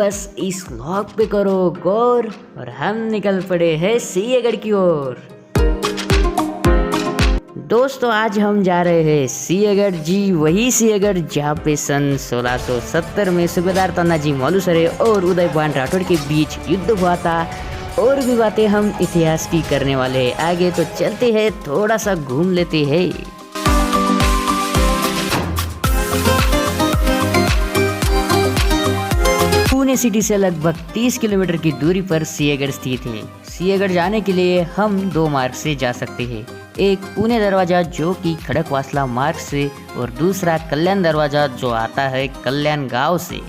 बस इस व्लॉग पे करो गौर और हम निकल पड़े हैं सिंहगढ़ की ओर। दोस्तों आज हम जा रहे हैं सिंहगढ़, जी वही सिंहगढ़ जहाँ पे सन 1670 में सूबेदार तानाजी मालुसरे और उदयभान राठौड़ के बीच युद्ध हुआ था। और भी बातें हम इतिहास की करने वाले हैं। आगे तो चलते हैं, थोड़ा सा घूम लेते हैं। पुणे सिटी से लगभग 30 किलोमीटर की दूरी पर सिंहगढ़ स्थित है। सिंहगढ़ जाने के लिए हम 2 मार्ग से जा सकते हैं। एक पुणे दरवाजा जो कि खड़कवासला मार्ग से और दूसरा कल्याण दरवाजा जो आता है कल्याण गांव से।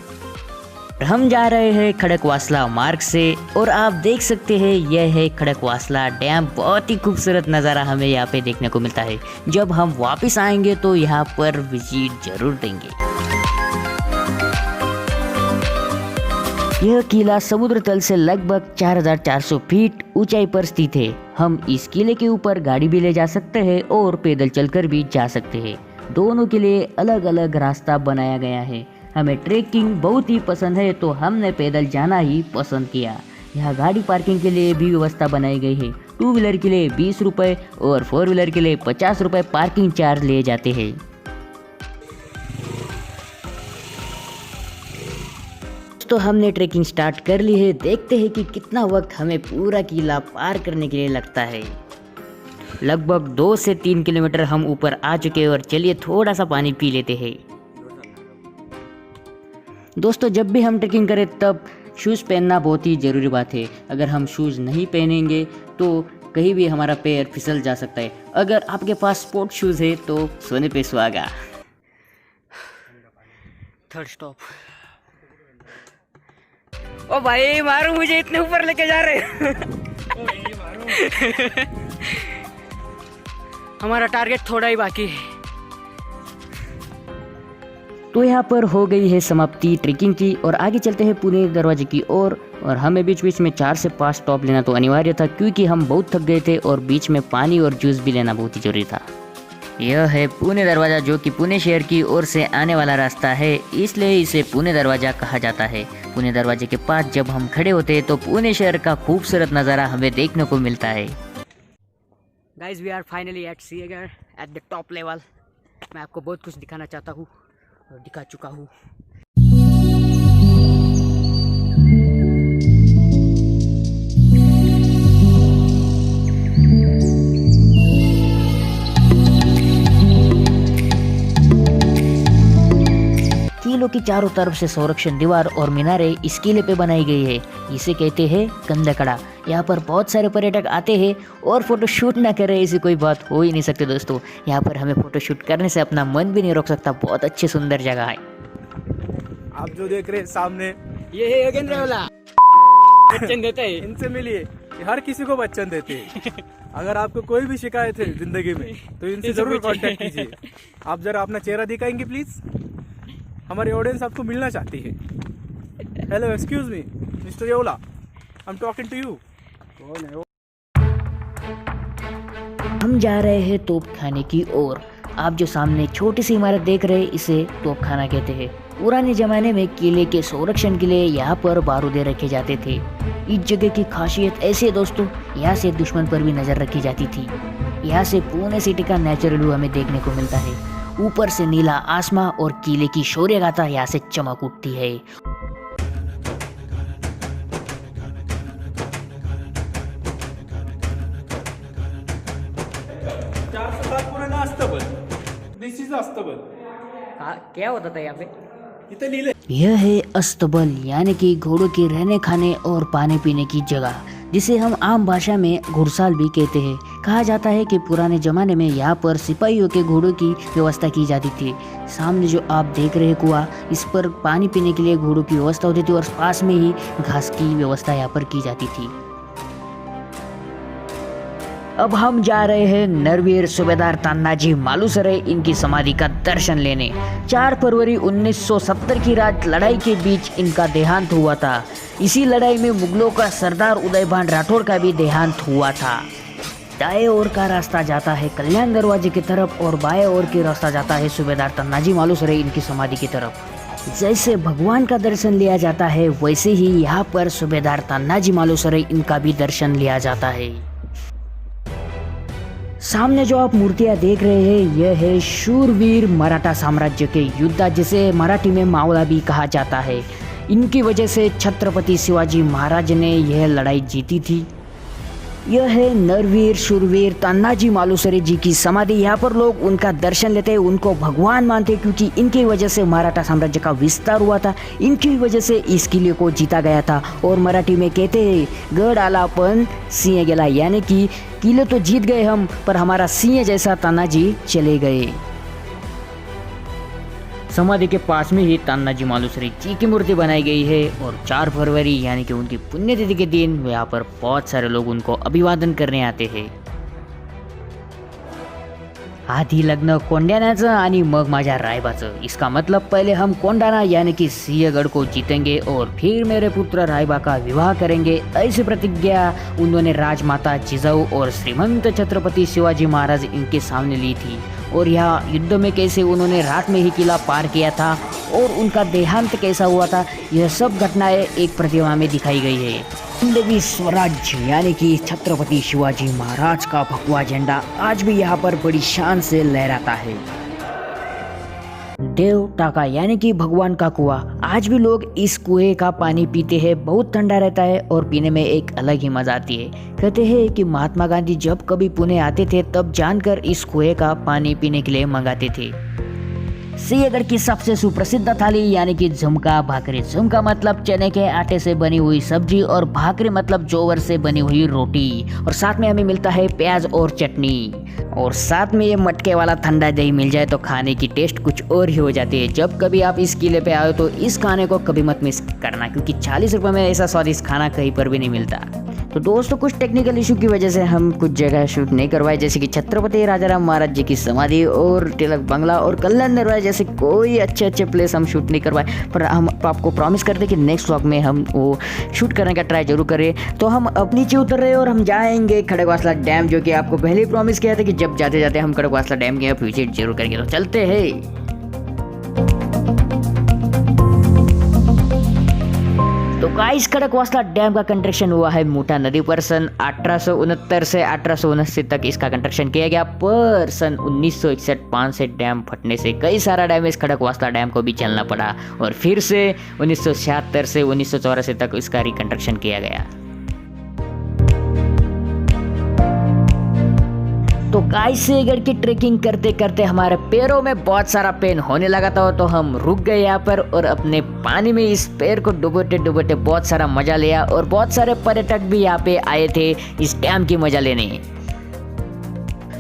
हम जा रहे हैं खड़कवासला मार्ग से और आप देख सकते हैं यह है खड़कवासला डैम। बहुत ही खूबसूरत नज़ारा हमें यहाँ पे देखने को मिलता है। जब हम वापस आएंगे तो यहाँ पर विजिट जरूर देंगे। यह किला समुद्र तल से लगभग 4400 फीट ऊंचाई पर स्थित है। हम इस किले के ऊपर गाड़ी भी ले जा सकते हैं और पैदल चलकर भी जा सकते हैं। दोनों के लिए अलग अलग रास्ता बनाया गया है। हमें ट्रेकिंग बहुत ही पसंद है तो हमने पैदल जाना ही पसंद किया। यहाँ गाड़ी पार्किंग के लिए भी व्यवस्था बनाई गई है। 2 व्हीलर के लिए 20 रुपये और 4 व्हीलर के लिए 50 रुपये पार्किंग चार्ज लिए जाते हैं। तो हमने ट्रेकिंग स्टार्ट कर ली है। देखते हैं कि कितना वक्त हमें पूरा किला पार करने के लिए लगता है। लगभग 2 से 3 किलोमीटर हम ऊपर आ चुके हैं और चलिए थोड़ा सा पानी पी लेते हैं। दोस्तों जब भी हम ट्रेकिंग करें तब शूज़ पहनना बहुत ही ज़रूरी बात है। अगर हम शूज़ नहीं पहनेंगे तो कहीं भी हमारा पैर फिसल जा सकता है। अगर आपके पास स्पोर्ट शूज़ है तो सोने पे सुहागा। Third stop. ओ भाई मारो, मुझे इतने ऊपर लेके जा रहे हमारा टारगेट थोड़ा ही बाकी है। तो यहाँ पर हो गई है समाप्ति ट्रेकिंग की और आगे चलते हैं पुणे दरवाजे की ओर। और हमें बीच बीच में 4 से 5 स्टॉप लेना तो अनिवार्य था क्योंकि हम बहुत थक गए थे और बीच में पानी और जूस भी लेना बहुत ही जरूरी था। यह है पुणे दरवाज़ा जो कि पुणे शहर की ओर से आने वाला रास्ता है, इसलिए इसे पुणे दरवाज़ा कहा जाता है। पुणे दरवाजे के पास जब हम खड़े होते हैं तो पुणे शहर का खूबसूरत नज़ारा हमें देखने को मिलता है। Guys we are finally at Sinhagad at the top level. मैं आपको बहुत कुछ दिखाना चाहता हूँ और दिखा चुका हूँ। किलों की चारों तरफ से संरक्षण दीवार और मीनारें इस किले पे बनाई गई है। इसे कहते हैं कंदकड़ा। यहाँ पर बहुत सारे पर्यटक आते हैं और फोटो शूट ना करें ऐसी कोई बात हो ही नहीं सकती। दोस्तों यहाँ पर हमें फोटो शूट करने से अपना मन भी नहीं रोक सकता। बहुत अच्छी सुंदर जगह है। आप जो देख रहे हैं सामने ये है योगेंद्र वाला बच्चन देते हैं। इनसे मिलिए, हर किसी को बच्चन देते हैं। अगर आपको कोई भी शिकायत है जिंदगी में तो इनसे जरूर कांटेक्ट कीजिए। आप जरा अपना चेहरा दिखाएंगे प्लीज, हमारी ऑडियंस आपको मिलना चाहती है। Hello excuse me mister Yola, I am talking to you. कौन है वो? हम जा रहे हैं तोप खाने की ओर। आप जो सामने छोटी सी इमारत देख रहे हैं इसे तोप खाना कहते हैं। पुराने जमाने में किले के संरक्षण के लिए यहाँ पर बारूदे रखे जाते थे। इस जगह की खासियत ऐसी है दोस्तों, यहाँ से दुश्मन पर भी नजर रखी जाती थी। यहाँ से पुणे सिटी का नेचुरल व्यू हमें देखने को मिलता है। ऊपर से नीला आसमां और किले की शौर्य गाथा यहाँ से चमक उठती है। क्या होता था यहाँ पे? यह है अस्तबल यानी कि घोड़ों के रहने खाने और पानी पीने की जगह, जिसे हम आम भाषा में घुड़साल भी कहते हैं। कहा जाता है कि पुराने जमाने में यहाँ पर सिपाहियों के घोड़ों की व्यवस्था की जाती थी। सामने जो आप देख रहे हैं कुआं, इस पर पानी पीने के लिए घोड़ों की व्यवस्था होती थी और पास में ही घास की व्यवस्था यहाँ पर की जाती थी। अब हम जा रहे हैं नरवीर सूबेदार तानाजी मालुसरे इनकी समाधि का दर्शन लेने। 4 फरवरी 1970 की रात लड़ाई के बीच इनका देहांत हुआ था। इसी लड़ाई में मुगलों का सरदार उदयभान राठौड़ का भी देहांत हुआ था। दाएं ओर का रास्ता जाता है कल्याण दरवाजे की तरफ और बाएं ओर की रास्ता जाता है सूबेदार तानाजी मालुसरे इनकी समाधि की तरफ। जैसे भगवान का दर्शन लिया जाता है वैसे ही यहाँ पर सूबेदार तानाजी मालुसरे इनका भी दर्शन लिया जाता है। सामने जो आप मूर्तियां देख रहे हैं यह है शूरवीर मराठा साम्राज्य के योद्धा जिसे मराठी में मावला भी कहा जाता है। इनकी वजह से छत्रपति शिवाजी महाराज ने यह लड़ाई जीती थी। यह है नरवीर शूरवीर तानाजी मालुसरे जी की समाधि। यहाँ पर लोग उनका दर्शन लेते हैं, उनको भगवान मानते हैं क्योंकि इनकी वजह से मराठा साम्राज्य का विस्तार हुआ था, इनकी वजह से इस किले को जीता गया था। और मराठी में कहते हैं गढ़ आला पण सिंह गेला, यानी कि किले तो जीत गए हम पर हमारा सिंह जैसा तानाजी चले गए। समाधि के पास में ही तानाजी मालुसरे जी की मूर्ति बनाई गई है और 4 फरवरी यानी कि उनकी पुण्यतिथि के दिन यहाँ पर बहुत सारे लोग उनको अभिवादन करने आते हैं। आधी लग्न कोंडाण्याचं आणि मग माझ्या रायबाचं। इसका मतलब पहले हम कोंडाना यानी कि सिंहगढ़ को जीतेंगे और फिर मेरे पुत्र रायबा का विवाह करेंगे, ऐसी प्रतिज्ञा उन्होंने राजमाता जिजाऊ और श्रीमंत छत्रपति शिवाजी महाराज इनके सामने ली थी। और यह युद्ध में कैसे उन्होंने रात में ही किला पार किया था और उनका देहांत कैसा हुआ था, यह सब घटनाएं एक प्रतिमा में दिखाई गई है। हिंदवी स्वराज्य यानी कि छत्रपति शिवाजी महाराज का भगवा झंडा आज भी यहाँ पर बड़ी शान से लहराता है। देव टाका यानी कि भगवान का कुआं, आज भी लोग इस कुएं का पानी पीते हैं। बहुत ठंडा रहता है और पीने में एक अलग ही मजा आती है। कहते हैं कि महात्मा गांधी जब कभी पुणे आते थे तब जानकर इस कुएं का पानी पीने के लिए मंगाते थे। सिंहगढ़ की सबसे सुप्रसिद्ध थाली यानी कि झुमका भाकरी। झुमका मतलब चने के आटे से बनी हुई सब्जी और भाकरी मतलब जोवर से बनी हुई रोटी, और साथ में हमें मिलता है प्याज और चटनी, और साथ में ये मटके वाला ठंडा दही मिल जाए तो खाने की टेस्ट कुछ और ही हो जाती है। जब कभी आप इस किले पे आओ तो इस खाने को कभी मत मिस करना क्योंकि 40 रुपये में ऐसा स्वादिष्ट खाना कहीं पर भी नहीं मिलता। तो दोस्तों कुछ टेक्निकल इशू की वजह से हम कुछ जगह शूट नहीं करवाए, जैसे कि छत्रपति राजाराम महाराज जी की समाधि और तिलक बंगला और कल्याण दरबार जैसे कोई अच्छे प्लेस हम शूट नहीं करवाए, पर हम आपको प्रॉमिस करते कि नेक्स्ट व्लॉग में हम वो शूट करने का ट्राई जरूर करें। तो हम अब नीचे उतर रहे हैं और हम जाएंगे खड़गवासला डैम, जो कि आपको पहले ही प्रॉमिस किया था कि जब जाते जाते हम खड़गवासला डैम के विजिट जरूर करेंगे। तो चलते हैं। तो गाइस खड़गवासला डैम का कंस्ट्रक्शन हुआ है मोटा नदी पर। सन 1869 से 1879 तक इसका कंस्ट्रक्शन किया गया, पर सन 1961 से डैम फटने से कई सारा डैमेज खड़गवासला डैम को भी झेलना पड़ा और फिर से 1976 से 1984 तक इसका रिकंस्ट्रक्शन किया गया। तो गाइस सिंहगढ़ की ट्रेकिंग करते करते हमारे पैरों में बहुत सारा पेन होने लगा था, तो हम रुक गए यहाँ पर और अपने पानी में इस पैर को डुबोते डुबोते बहुत सारा मजा लिया। और बहुत सारे पर्यटक भी यहाँ पे आए थे इस डैम की मजा लेने।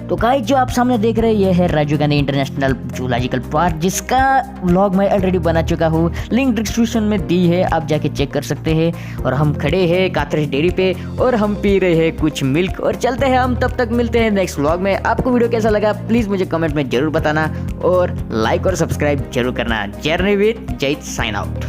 तो गाइस जो आप सामने देख रहे हैं ये है Rajiv Gandhi international zoological park, जिसका व्लॉग मैं ऑलरेडी बना चुका हूँ, लिंक डिस्क्रिप्शन में दी है, आप जाके चेक कर सकते हैं। और हम खड़े हैं कातरेज डेयरी पे और हम पी रहे हैं कुछ मिल्क और चलते हैं हम। तब तक मिलते हैं नेक्स्ट व्लॉग में। आपको वीडियो कैसा लगा प्लीज़ मुझे कमेंट में जरूर बताना और लाइक और सब्सक्राइब जरूर करना। जर्नी विद जैत साइन आउट।